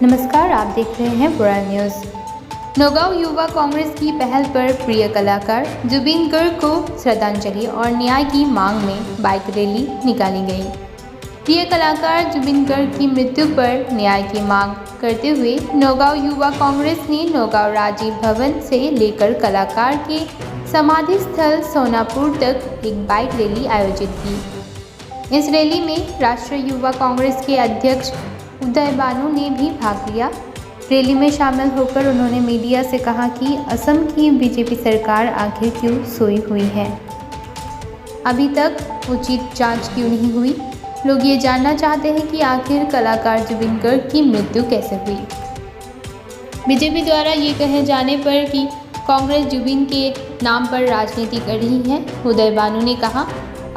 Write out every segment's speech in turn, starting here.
नमस्कार, आप देख रहे हैं बुरा न्यूज़। नौगांव युवा कांग्रेस की पहल पर प्रिय कलाकार जुबिन गर्ग को श्रद्धांजलि और न्याय की मांग में बाइक रैली निकाली गई। प्रिय कलाकार जुबिन गर्ग की मृत्यु पर न्याय की मांग करते हुए नौगांव युवा कांग्रेस ने नौगांव राजीव भवन से लेकर कलाकार के समाधि स्थल सोनापुर तक एक बाइक रैली आयोजित की। इस रैली में राष्ट्रीय युवा कांग्रेस के अध्यक्ष उदय बानू ने भी भाग लिया। रैली में शामिल होकर उन्होंने मीडिया से कहा कि असम की बीजेपी सरकार आखिर क्यों सोई हुई है, अभी तक उचित जांच क्यों नहीं हुई। लोग ये जानना चाहते हैं कि आखिर कलाकार जुबिन गर्ग की मृत्यु कैसे हुई। बीजेपी द्वारा ये कहे जाने पर कि कांग्रेस जुबिन के नाम पर राजनीति कर रही है। उदय बानू ने कहा,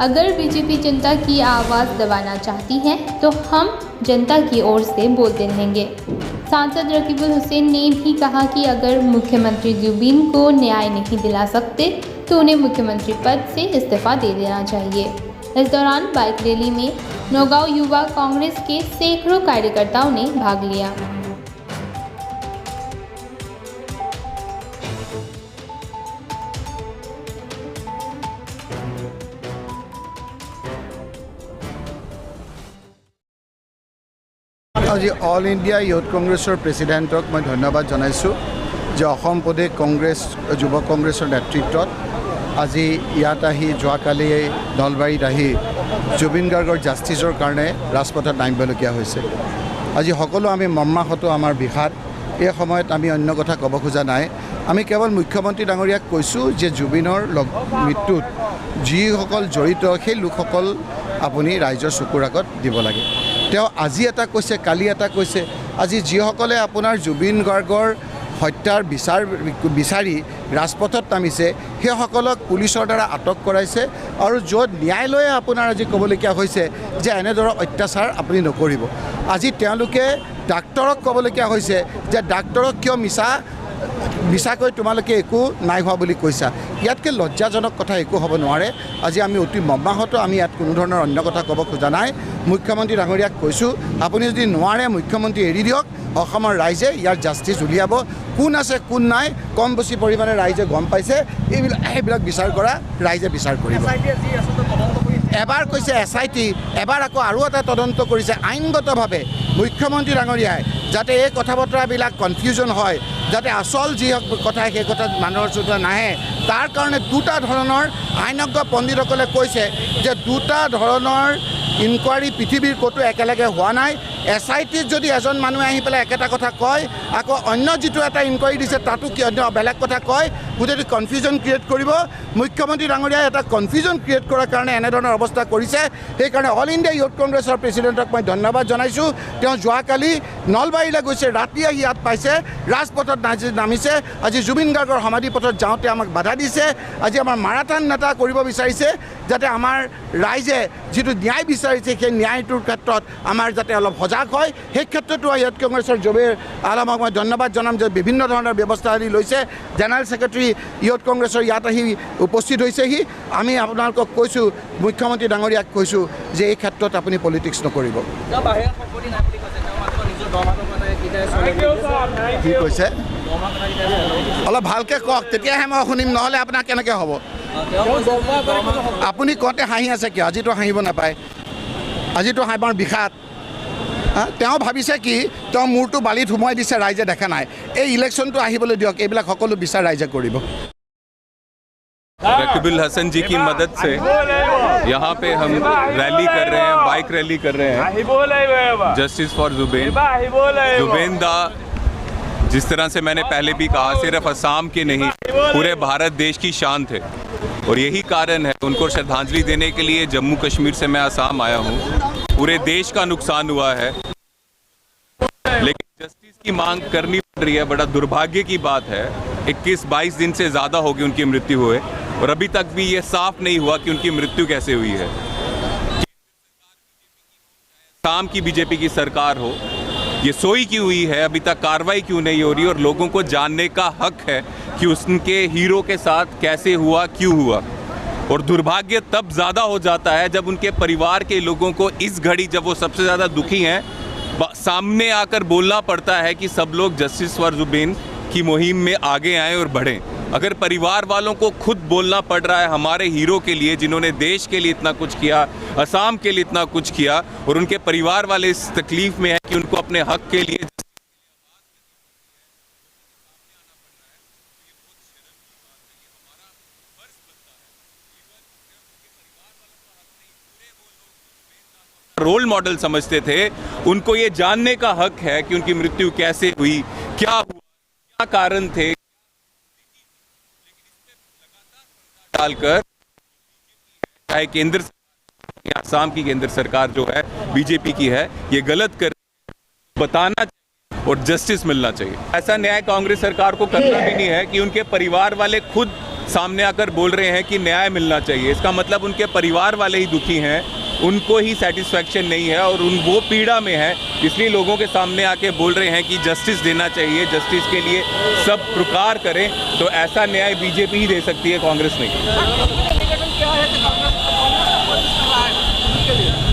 अगर बीजेपी जनता की आवाज़ दबाना चाहती है तो हम जनता की ओर से बोलते रहेंगे। सांसद रकीबुल हुसैन ने भी कहा कि अगर मुख्यमंत्री जुबिन को न्याय नहीं दिला सकते तो उन्हें मुख्यमंत्री पद से इस्तीफा दे देना चाहिए। इस दौरान बाइक रैली में नौगांव युवा कांग्रेस के सैकड़ों कार्यकर्ताओं ने भाग लिया। আজি অল ইণ্ডিয়া ইউথ কংগ্ৰেছৰ প্ৰেচিডেণ্টক মই ধন্যবাদ জনাইছোঁ যে অসম প্ৰদেশ কংগ্ৰেছ যুৱ কংগ্ৰেছৰ নেতৃত্বত আজি ইয়াত আহি যোৱাকালি নলবাৰীত আহি জুবিন গাৰ্গৰ জাষ্টিছৰ কাৰণে ৰাজপথত নামিবলগীয়া হৈছে। আজি সকলো আমি মৰ্মাহত, আমাৰ বিষাদ। এই সময়ত আমি অন্য কথা ক'ব খোজা নাই। আমি কেৱল মুখ্যমন্ত্ৰী ডাঙৰীয়াক কৈছোঁ যে জুবিনৰ মৃত্যুত যিসকল জড়িত সেই লোকসকল আপুনি ৰাইজৰ চকুৰ আগত দিব লাগে। তেওঁ আজি এটা কৈছে, কালি এটা কৈছে। আজি যিসকলে আপোনাৰ জুবিন গাৰ্গৰ হত্যাৰ বিচাৰি ৰাজপথত নামিছে সেইসকলক পুলিচৰ দ্বাৰা আটক কৰাইছে আৰু য'ত ন্যায়ালয়ে আপোনাৰ আজি ক'বলগীয়া হৈছে যে এনেদৰে অত্যাচাৰ আপুনি নকৰিব। আজি তেওঁলোকে ডাক্তৰক ক'বলগীয়া হৈছে যে ডাক্তৰক কিয় মিছাকৈ তোমালোকে একো নাই হোৱা বুলি কৈছা। ইয়াতকৈ লজ্জাজনক কথা একো হ'ব নোৱাৰে। আজি আমি অতি মৰ্মাহত। আমি ইয়াত কোনো ধৰণৰ অন্য কথা ক'ব খোজা নাই। মুখ্যমন্ত্ৰী ডাঙৰীয়াক কৈছোঁ, আপুনি যদি নোৱাৰে মুখ্যমন্ত্ৰী এৰি দিয়ক। অসমৰ ৰাইজে ইয়াৰ জাষ্টিছ উলিয়াব। কোন আছে কোন নাই কম বেছি পৰিমাণে ৰাইজে গম পাইছে। এইবিলাক বিচাৰ কৰা ৰাইজে বিচাৰ কৰিব। এবাৰ কৈছে SIT, এবাৰ আকৌ আৰু এটা তদন্ত কৰিছে আইনগতভাৱে। মুখ্যমন্ত্ৰী ডাঙৰীয়াই যাতে এই কথা বতৰাবিলাক কনফিউজন হয়, যাতে আচল যি কথা সেই কথা মানুহৰ ওচৰত নাহে, তাৰ কাৰণে দুটা ধৰণৰ আইনজ্ঞ পণ্ডিতসকলে কৈছে যে দুটা ধৰণৰ ইনকুৱাৰী পৃথিৱীৰ ক'তো একেলগে হোৱা নাই। SITত যদি এজন মানুহে আহি পেলাই একেটা কথা কয়, আকৌ অন্য যিটো এটা ইনকুৱাৰী দিছে তাতো কি অন্য বেলেগ কথা কয়, গোটেইটো কনফিউজন ক্ৰিয়েট কৰিব। মুখ্যমন্ত্ৰী ডাঙৰীয়াই এটা কনফিউজন ক্ৰিয়েট কৰাৰ কাৰণে এনেধৰণৰ অৱস্থা কৰিছে। সেইকাৰণে অল ইণ্ডিয়া ইউথ কংগ্ৰেছৰ প্ৰেচিডেণ্টক মই ধন্যবাদ জনাইছোঁ। তেওঁ যোৱাকালি নলবাৰীলৈ গৈছে, ৰাতি আহি ইয়াত পাইছে, ৰাজপথত নামিছে। আজি জুবিন গাৰ্গৰ সমাধি পথত যাওঁতে আমাক বাধা দিছে। আজি আমাৰ মাৰাথান নেতা কৰিব বিচাৰিছে যাতে আমাৰ ৰাইজে যিটো ন্যায় বিচাৰিছে সেই ন্যায়টোৰ ক্ষেত্ৰত আমাৰ যাতে অলপ সজাগ হয়। সেই ক্ষেত্ৰতো ইউথ কংগ্ৰেছৰ জুবেৰ আলমক মই ধন্যবাদ জনাম যে বিভিন্ন ধৰণৰ ব্যৱস্থা আদি লৈছে। জেনেৰেল ছেক্ৰেটাৰী ইউথ কংগ্ৰেছৰ ইয়াত আহি উপস্থিত হৈছেহি। আমি আপোনালোকক কৈছোঁ, মুখ্যমন্ত্ৰী ডাঙৰীয়াক কৈছোঁ যে এই ক্ষেত্ৰত আপুনি পলিটিক্স নকৰিব। কি কৈছে অলপ ভালকৈ কওক, তেতিয়াহে মই শুনিম, নহ'লে আপোনাক কেনেকৈ হ'ব। আপুনি কওঁতে হাঁহি আছে কিয়? আজিতো হাঁহিব নাপায়। আজিতো আমাৰ বিষাদ। তেওঁ ভাবিছে কি তেওঁ মূৰটো বালিত সোমোৱাই দিছে, ৰাইজে দেখা নাই। এই ইলেকশ্যনটো আহিবলৈ দিয়ক, এইবিলাক সকলো বিচাৰ ৰাইজে কৰিব। रकीबुल हसन जी की मदद से यहाँ पे हम रैली कर रहे हैं, बाइक रैली कर रहे हैं। जस्टिस फॉर जुबेन दा, जिस तरह से मैंने पहले भी कहा, सिर्फ असम के नहीं पूरे भारत देश की शान थे और यही कारण है उनको श्रद्धांजलि देने के लिए जम्मू कश्मीर से मैं असम आया हूँ। पूरे देश का नुकसान हुआ है, लेकिन जस्टिस की मांग करनी पड़ रही है। बड़ा दुर्भाग्य की बात है, 21-22 दिन से ज़्यादा हो गई उनकी मृत्यु हुए और अभी तक भी ये साफ नहीं हुआ कि उनकी मृत्यु कैसे हुई है। असम की बीजेपी की सरकार हो, ये सोई क्यों हुई है, अभी तक कार्रवाई क्यों नहीं हो रही। और लोगों को जानने का हक है कि उनके हीरो के साथ कैसे हुआ, क्यों हुआ। और दुर्भाग्य तब ज़्यादा हो जाता है जब उनके परिवार के लोगों को इस घड़ी जब वो सबसे ज़्यादा दुखी हैं सामने आकर बोलना पड़ता है कि सब लोग जस्टिस फॉर जुबेन की मुहिम में आगे आएं और बढ़ें। अगर परिवार वालों को खुद बोलना पड़ रहा है हमारे हीरो के लिए, जिन्होंने देश के लिए इतना कुछ किया, असम के लिए इतना कुछ किया, और उनके परिवार वाले इस तकलीफ में है कि उनको अपने हक के लिए रोल मॉडल समझते थे, उनको ये जानने का हक है कि उनकी मृत्यु कैसे हुई, क्या हुआ, क्या कारण थे। डालकर चाहे केंद्र या असम की केंद्र सरकार जो है बीजेपी की है, ये गलत कर बताना चाहिए और जस्टिस मिलना चाहिए। ऐसा न्याय कांग्रेस सरकार को करना भी नहीं है कि उनके परिवार वाले खुद सामने आकर बोल रहे हैं कि न्याय मिलना चाहिए। इसका मतलब उनके परिवार वाले ही दुखी हैं, उनको ही सेटिस्फैक्शन नहीं है और वो पीड़ा में है, इसलिए लोगों के सामने आके बोल रहे हैं कि जस्टिस देना चाहिए, जस्टिस के लिए सब पुकार करें। तो ऐसा न्याय बीजेपी ही दे सकती है, कांग्रेस नहीं।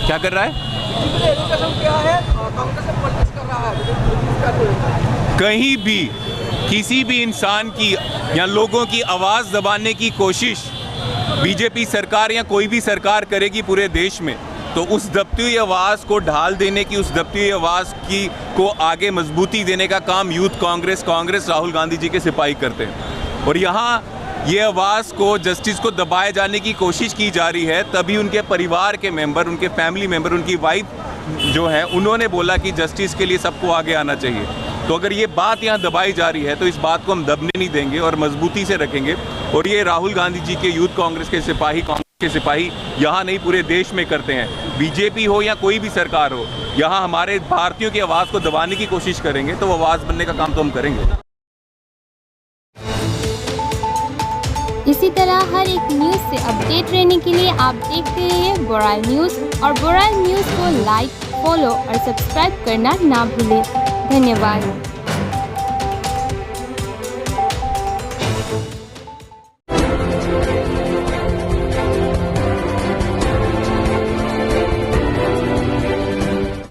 क्या कर रहा है? कहीं भी किसी भी इंसान की या लोगों की आवाज़ दबाने की कोशिश बीजेपी सरकार या कोई भी सरकार करेगी पूरे देश में, तो उस दबती हुई आवाज़ को ढाल देने की, उस दबती हुई आवाज़ की को आगे मजबूती देने का काम यूथ कांग्रेस राहुल गांधी जी के सिपाही करते हैं। और यहाँ ये आवाज़ को, जस्टिस को दबाए जाने की कोशिश की जा रही है, तभी उनके परिवार के मेंबर, उनके फैमिली मेंबर, उनकी वाइफ जो है, उन्होंने बोला कि जस्टिस के लिए सबको आगे आना चाहिए। तो अगर ये बात यहाँ दबाई जा रही है तो इस बात को हम दबने नहीं देंगे और मजबूती से रखेंगे। और ये राहुल गांधी जी के यूथ कांग्रेस के सिपाही, कांग्रेस के सिपाही यहाँ नहीं पूरे देश में करते हैं। बीजेपी हो या कोई भी सरकार हो, यहाँ हमारे भारतीयों की आवाज़ को दबाने की कोशिश करेंगे तो आवाज़ बनने का काम तो हम करेंगे। इसी तरह हर एक न्यूज़ से अपडेट रहने के लिए आप देखते रहिए बोराल न्यूज़, और बोराल न्यूज़ को लाइक, फॉलो और सब्सक्राइब करना ना भूलें। धन्यवाद।